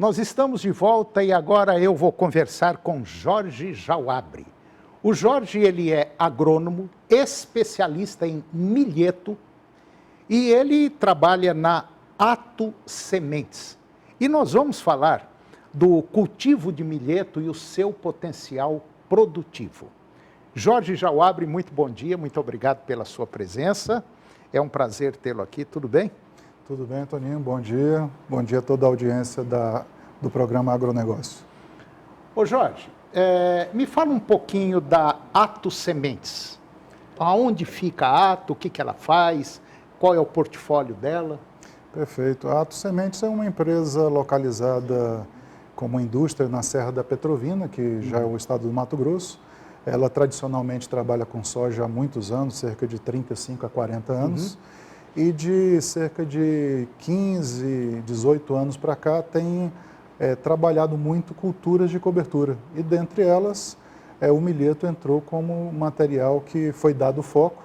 Nós estamos de volta e agora eu vou conversar com Jorge Jauabre. O Jorge, ele é agrônomo, especialista em milheto e ele trabalha na Ato Sementes. E nós vamos falar do cultivo de milheto e o seu potencial produtivo. Jorge Jauabre, muito bom dia, muito obrigado pela sua presença. É um prazer tê-lo aqui, tudo bem? Tudo bem, Toninho, bom dia. Bom dia a toda a audiência do programa Agronegócio. Ô Jorge, me fala um pouquinho da Ato Sementes. Aonde fica a Ato, o que ela faz, qual é o portfólio dela? Perfeito. A Ato Sementes é uma empresa localizada como indústria na Serra da Petrovina, que já é o estado do Mato Grosso. Ela tradicionalmente trabalha com soja há muitos anos, cerca de 35 a 40 anos. E de cerca de 15, 18 anos para cá tem trabalhado muito culturas de cobertura. E dentre elas, o milheto entrou como material que foi dado foco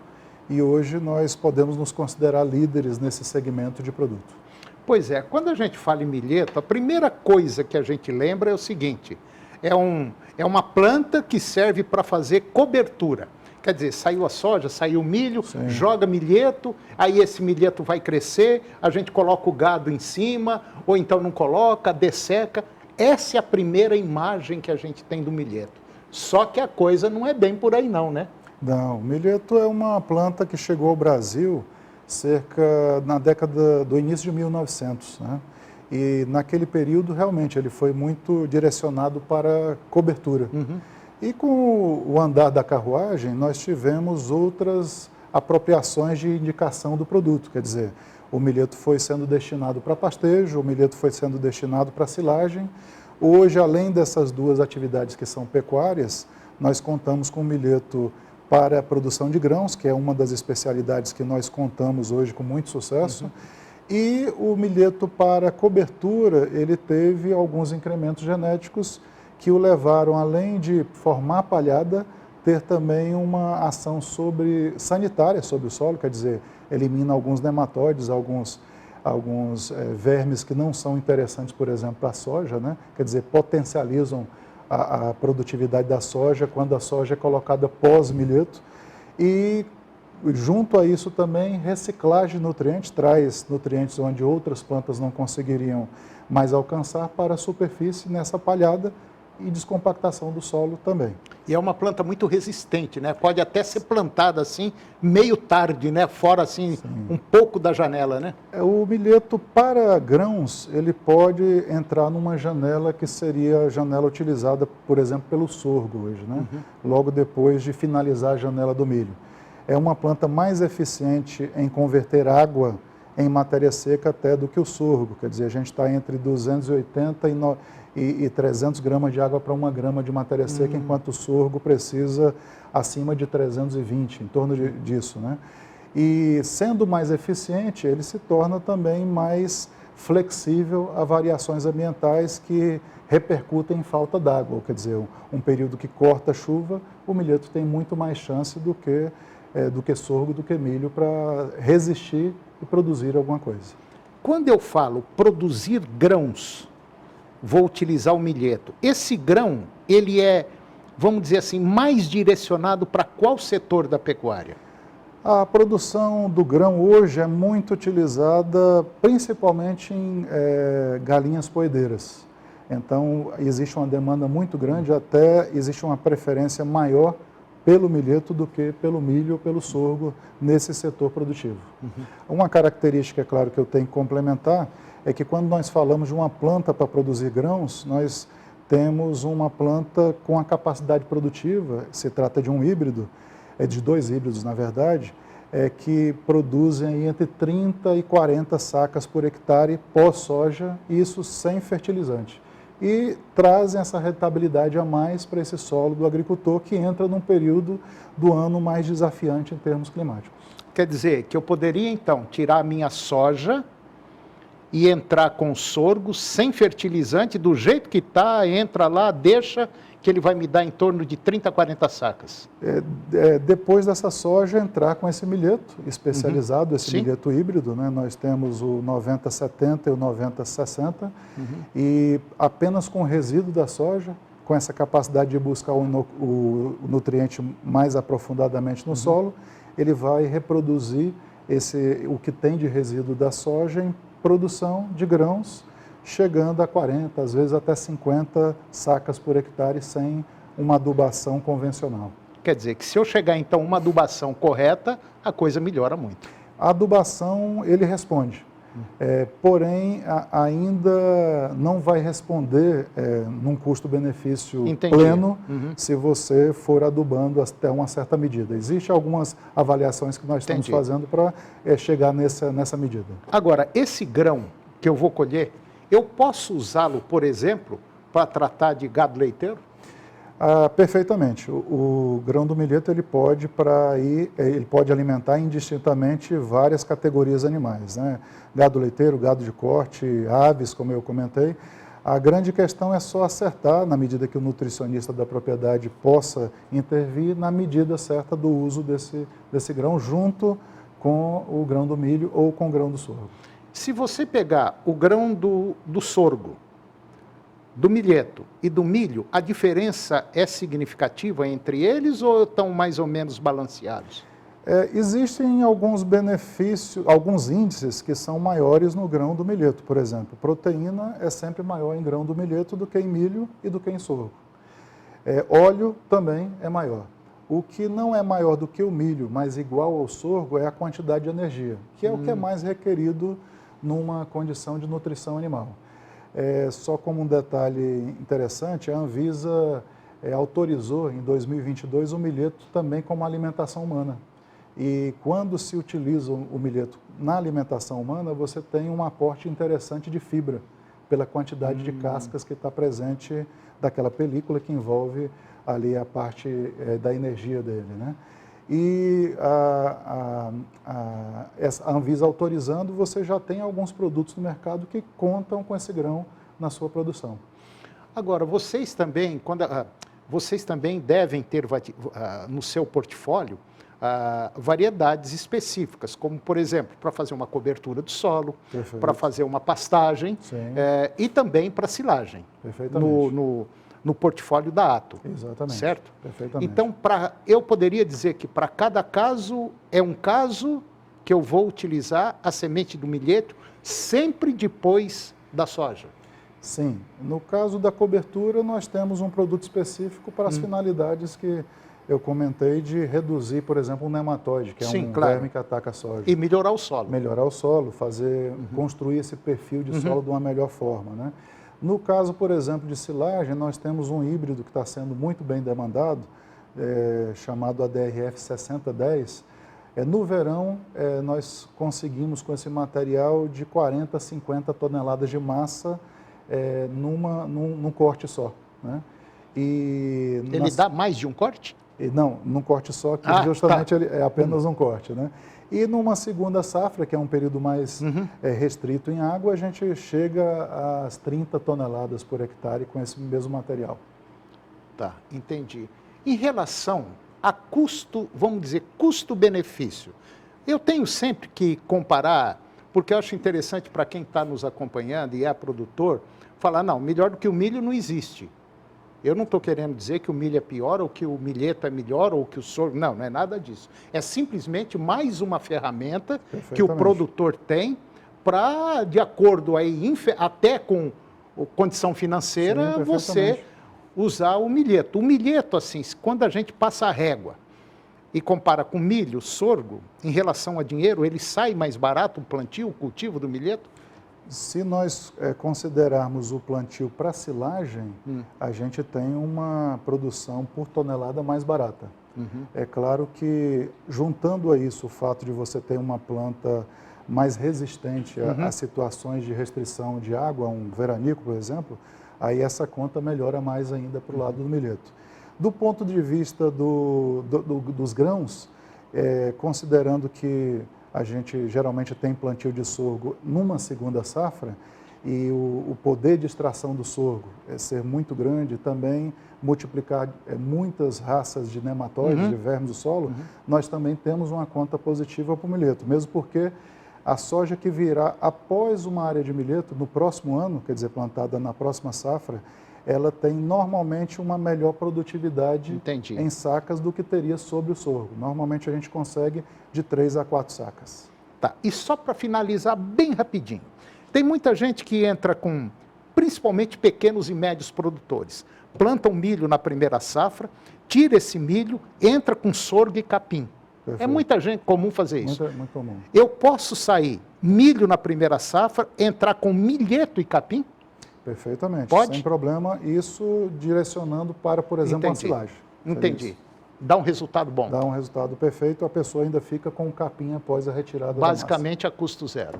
e hoje nós podemos nos considerar líderes nesse segmento de produto. Pois é, quando a gente fala em milheto, a primeira coisa que a gente lembra é o seguinte, é uma planta que serve para fazer cobertura. Quer dizer, saiu a soja, saiu o milho, sim, joga milheto, aí esse milheto vai crescer, a gente coloca o gado em cima, ou então não coloca, desseca. Essa é a primeira imagem que a gente tem do milheto. Só que a coisa não é bem por aí não, né? Não, o milheto é uma planta que chegou ao Brasil na década do início de 1900, né? E naquele período, realmente, ele foi muito direcionado para cobertura. E com o andar da carruagem, nós tivemos outras apropriações de indicação do produto. Quer dizer, o milheto foi sendo destinado para pastejo, o milheto foi sendo destinado para silagem. Hoje, além dessas duas atividades que são pecuárias, nós contamos com o milheto para a produção de grãos, que é uma das especialidades que nós contamos hoje com muito sucesso. E o milheto para cobertura, ele teve alguns incrementos genéticos que o levaram, além de formar palhada, ter também uma ação sanitária sobre o solo, quer dizer, elimina alguns nematóides, alguns vermes que não são interessantes, por exemplo, para a soja, né? Quer dizer, potencializam a produtividade da soja quando a soja é colocada pós-milheto. E junto a isso também reciclagem de nutrientes, traz nutrientes onde outras plantas não conseguiriam mais alcançar para a superfície nessa palhada e descompactação do solo também. E é uma planta muito resistente, né? Pode até ser plantada assim, meio tarde, né? Fora assim, sim, um pouco da janela, né? O milheto para grãos, ele pode entrar numa janela que seria a janela utilizada, por exemplo, pelo sorgo hoje, né? Logo depois de finalizar a janela do milho. É uma planta mais eficiente em converter água em matéria seca até do que o sorgo. Quer dizer, a gente está entre 280 e 300 gramas de água para 1 grama de matéria seca, enquanto o sorgo precisa acima de 320, em torno disso, né? E sendo mais eficiente, ele se torna também mais flexível a variações ambientais que repercutem em falta d'água. Quer dizer, um período que corta a chuva, o milheto tem muito mais chance do que sorgo, do que milho, para resistir e produzir alguma coisa. Quando eu falo produzir grãos, vou utilizar o milheto. Esse grão, ele é, vamos dizer assim, mais direcionado para qual setor da pecuária? A produção do grão hoje é muito utilizada principalmente em galinhas poedeiras. Então, existe uma demanda muito grande, até existe uma preferência maior pelo milheto do que pelo milho ou pelo sorgo nesse setor produtivo. Uma característica, é claro, que eu tenho que complementar é que quando nós falamos de uma planta para produzir grãos, nós temos uma planta com a capacidade produtiva, se trata de um híbrido, de 2 híbridos na verdade, que produzem entre 30 e 40 sacas por hectare pós-soja, isso sem fertilizante. E trazem essa rentabilidade a mais para esse solo do agricultor que entra num período do ano mais desafiante em termos climáticos. Quer dizer, que eu poderia então tirar a minha soja e entrar com sorgo sem fertilizante, do jeito que está, entra lá, deixa, que ele vai me dar em torno de 30 a 40 sacas. Depois dessa soja entrar com esse milheto especializado, esse Sim. milheto híbrido, né? Nós temos o 90-70 e o 90-60, e apenas com o resíduo da soja, com essa capacidade de buscar o nutriente mais aprofundadamente no solo, ele vai reproduzir o que tem de resíduo da soja em produção de grãos, chegando a 40, às vezes até 50 sacas por hectare sem uma adubação convencional. Quer dizer que se eu chegar então a uma adubação correta, a coisa melhora muito. A adubação, ele responde, porém ainda não vai responder num custo-benefício pleno se você for adubando até uma certa medida. Existem algumas avaliações que nós estamos fazendo para chegar nessa medida. Agora, esse grão que eu vou colher, eu posso usá-lo, por exemplo, para tratar de gado leiteiro? Perfeitamente. O grão do milheto ele pode alimentar indistintamente várias categorias animais, né? Gado leiteiro, gado de corte, aves, como eu comentei. A grande questão é só acertar, na medida que o nutricionista da propriedade possa intervir, na medida certa do uso desse grão, junto com o grão do milho ou com o grão do sorgo. Se você pegar o grão do sorgo, do milheto e do milho, a diferença é significativa entre eles ou estão mais ou menos balanceados? Existem alguns benefícios, alguns índices que são maiores no grão do milheto. Por exemplo, proteína é sempre maior em grão do milheto do que em milho e do que em sorgo. Óleo também é maior. O que não é maior do que o milho, mas igual ao sorgo, é a quantidade de energia, que é o que é mais requerido numa condição de nutrição animal. Só como um detalhe interessante, a Anvisa autorizou em 2022 o milheto também como alimentação humana. E quando se utiliza o milheto na alimentação humana, você tem um aporte interessante de fibra, pela quantidade de cascas que está presente daquela película que envolve ali a parte da energia dele, né? E a Anvisa autorizando, você já tem alguns produtos no mercado que contam com esse grão na sua produção. Agora, vocês também devem ter no seu portfólio variedades específicas, como, por exemplo, para fazer uma cobertura do solo, para fazer uma pastagem e também para silagem. Perfeitamente. No portfólio da Ato. Exatamente. Certo? Perfeitamente. Então, eu poderia dizer que para cada caso é um caso que eu vou utilizar a semente do milheto sempre depois da soja. Sim. No caso da cobertura, nós temos um produto específico para as finalidades que eu comentei de reduzir, por exemplo, um nematóide, que é verme que ataca a soja. E melhorar o solo. Melhorar o solo, construir esse perfil de solo de uma melhor forma, né? No caso, por exemplo, de silagem, nós temos um híbrido que está sendo muito bem demandado, chamado ADRF 6010. No verão, nós conseguimos com esse material de 40 a 50 toneladas de massa num corte só, né? Ele dá mais de um corte? Não, num corte só, que justamente ele é apenas um corte, né? E numa segunda safra, que é um período mais restrito em água, a gente chega às 30 toneladas por hectare com esse mesmo material. Tá, entendi. Em relação a custo, vamos dizer, custo-benefício, eu tenho sempre que comparar, porque eu acho interessante para quem está nos acompanhando e é produtor, falar, não, melhor do que o milho não existe. Eu não estou querendo dizer que o milho é pior, ou que o milheto é melhor, ou que o sorgo... Não, não é nada disso. É simplesmente mais uma ferramenta que o produtor tem para, de acordo aí, até com condição financeira, você usar o milheto. O milheto, assim, quando a gente passa a régua e compara com milho, sorgo, em relação a dinheiro, ele sai mais barato o plantio, o cultivo do milheto? Se nós considerarmos o plantio para silagem, a gente tem uma produção por tonelada mais barata. É claro que, juntando a isso o fato de você ter uma planta mais resistente a situações de restrição de água, um veranico, por exemplo, aí essa conta melhora mais ainda para o lado do milheto. Do ponto de vista dos grãos, considerando que a gente geralmente tem plantio de sorgo numa segunda safra, e o poder de extração do sorgo ser muito grande, também multiplicar muitas raças de nematóides, de vermes do solo, nós também temos uma conta positiva para o milheto, mesmo porque a soja que virá após uma área de milheto, no próximo ano, quer dizer, plantada na próxima safra, ela tem normalmente uma melhor produtividade em sacas do que teria sobre o sorgo. Normalmente a gente consegue de 3 a 4 sacas. Tá, e só para finalizar bem rapidinho, tem muita gente que entra com, principalmente pequenos e médios produtores, planta um milho na primeira safra, tira esse milho, entra com sorgo e capim. Perfeito. É muita gente comum fazer isso. Muito comum. Eu posso sair milho na primeira safra, entrar com milheto e capim? Perfeitamente. Pode? Sem problema, isso direcionando para, por exemplo, uma silagem. Entendi. Dá um resultado bom. Dá um resultado perfeito, a pessoa ainda fica com o capim após a retirada basicamente da massa. A custo zero.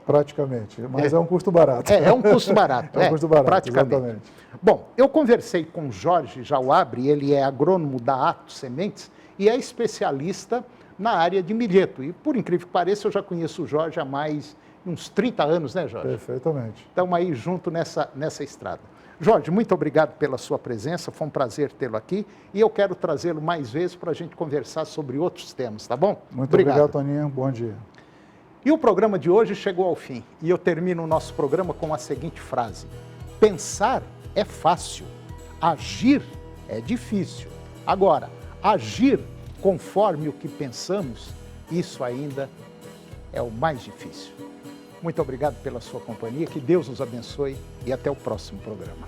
Praticamente, mas é um custo barato. É um custo barato. É um custo barato, praticamente. Exatamente. Bom, eu conversei com Jorge Jauabre, ele é agrônomo da Ato Sementes e é especialista na área de milheto. E, por incrível que pareça, eu já conheço o Jorge há mais uns 30 anos, né, Jorge? Perfeitamente. Estamos aí junto nessa estrada. Jorge, muito obrigado pela sua presença, foi um prazer tê-lo aqui e eu quero trazê-lo mais vezes para a gente conversar sobre outros temas, tá bom? Muito obrigado, Toninho. Bom dia. E o programa de hoje chegou ao fim e eu termino o nosso programa com a seguinte frase: pensar é fácil, agir é difícil. Agora, agir conforme o que pensamos, isso ainda é o mais difícil. Muito obrigado pela sua companhia, que Deus nos abençoe e até o próximo programa.